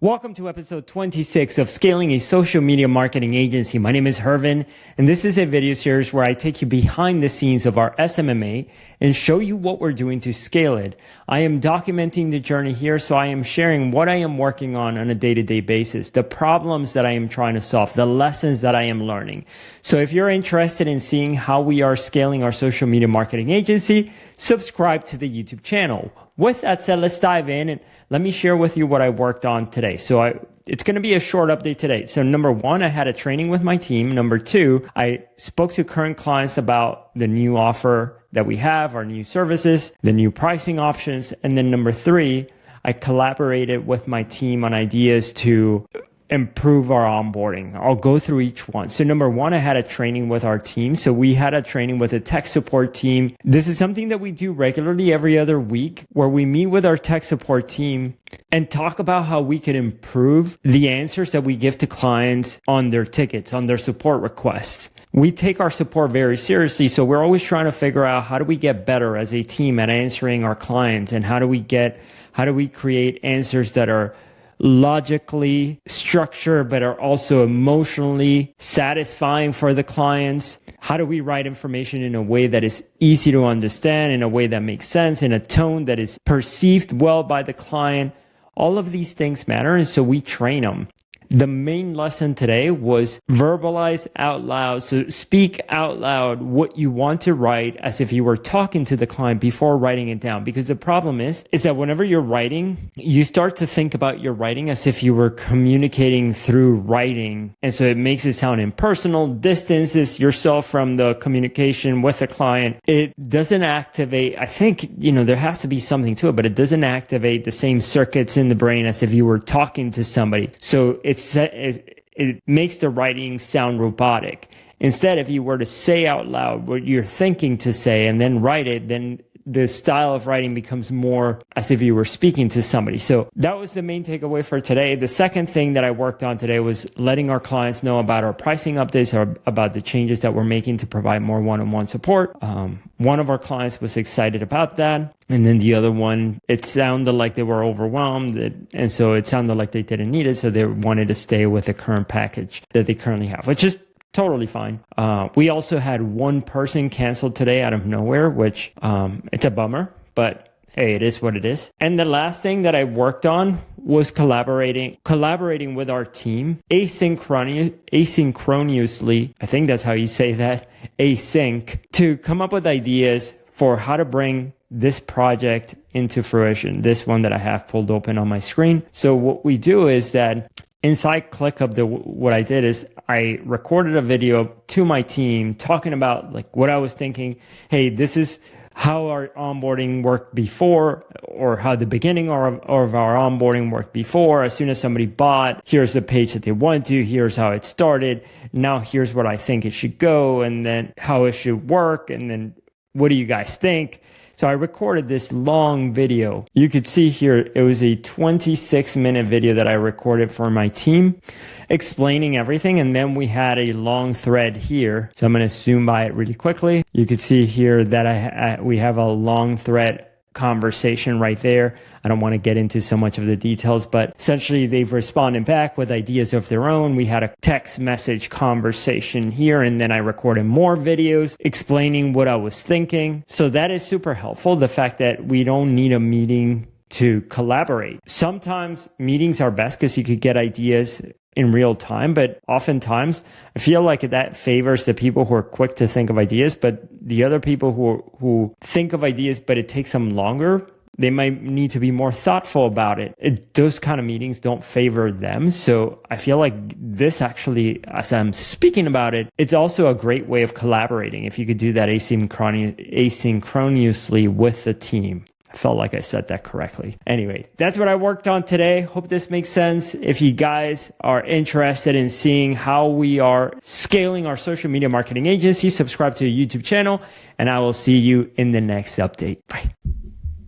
Welcome to episode 26 of Scaling a Social Media Marketing Agency. My name is Hervin, and this is a video series where I take you behind the scenes of our SMMA and show you what we're doing to scale it. I am documenting the journey here, so I am sharing what I am working on a day-to-day basis, the problems that I am trying to solve, the lessons that I am learning. So if you're interested in seeing how we are scaling our social media marketing agency, subscribe to the YouTube channel. With that said, let's dive in and let me share with you what I worked on today. It's going to be a short update today. So number one, I had a training with my team. Number two, I spoke to current clients about the new offer that we have, our new services, the new pricing options. And then number three, I collaborated with my team on ideas to improve our onboarding. I'll go through each one. So number one, I had a training with our team. So we had a training with a tech support team. This is something that we do regularly every other week, where we meet with our tech support team and talk about how we can improve the answers that we give to clients on their tickets, on their support requests. We take our support very seriously. So we're always trying to figure out, how do we get better as a team at answering our clients? And how do we create answers that are logically structured, but are also emotionally satisfying for the clients? How do we write information in a way that is easy to understand, in a way that makes sense, in a tone that is perceived well by the client? All of these things matter, and so we train them. The main lesson today was verbalize out loud. So speak out loud what you want to write as if you were talking to the client before writing it down. Because the problem is that whenever you're writing, you start to think about your writing as if you were communicating through writing. And so it makes it sound impersonal, distances yourself from the communication with the client. It doesn't activate, I think, there has to be something to it, but it doesn't activate the same circuits in the brain as if you were talking to somebody. So it makes the writing sound robotic. Instead, if you were to say out loud what you're thinking to say and then write it, then the style of writing becomes more as if you were speaking to somebody. So that was the main takeaway for today. The second thing that I worked on today was letting our clients know about our pricing updates, or about the changes that we're making to provide more one-on-one support. One of our clients was excited about that. And then the other one, it sounded like they were overwhelmed. And so it sounded like they didn't need it. So they wanted to stay with the current package that they currently have, which is totally fine. We also had one person canceled today out of nowhere, which it's a bummer, but hey, it is what it is. And the last thing that I worked on was collaborating with our team asynchronously. I think that's how you say that, async, to come up with ideas for how to bring this project into fruition. This one that I have pulled open on my screen. So what we do is that inside ClickUp, what I did is I recorded a video to my team talking about like what I was thinking. Hey, this is how our onboarding worked before, or how the beginning of our onboarding worked before. As soon as somebody bought, here's the page that they went to, here's how it started. Now here's what I think it should go, and then how it should work, and then what do you guys think? So I recorded this long video. You could see here, it was a 26-minute video that I recorded for my team, explaining everything. And then we had a long thread here. So I'm going to zoom by it really quickly. You could see here that we have a long thread conversation right there. I don't want to get into so much of the details, but essentially they've responded back with ideas of their own. We had a text message conversation here, and then I recorded more videos explaining what I was thinking. So that is super helpful. The fact that we don't need a meeting to collaborate. Sometimes meetings are best because you could get ideas in real time, but oftentimes I feel like that favors the people who are quick to think of ideas, but the other people who think of ideas, but it takes them longer, they might need to be more thoughtful about it. Those kind of meetings don't favor them. So I feel like this actually, as I'm speaking about it, it's also a great way of collaborating if you could do that asynchronously with the team. I felt like I said that correctly. Anyway, that's what I worked on today. Hope this makes sense. If you guys are interested in seeing how we are scaling our social media marketing agency, subscribe to the YouTube channel, and I will see you in the next update. Bye.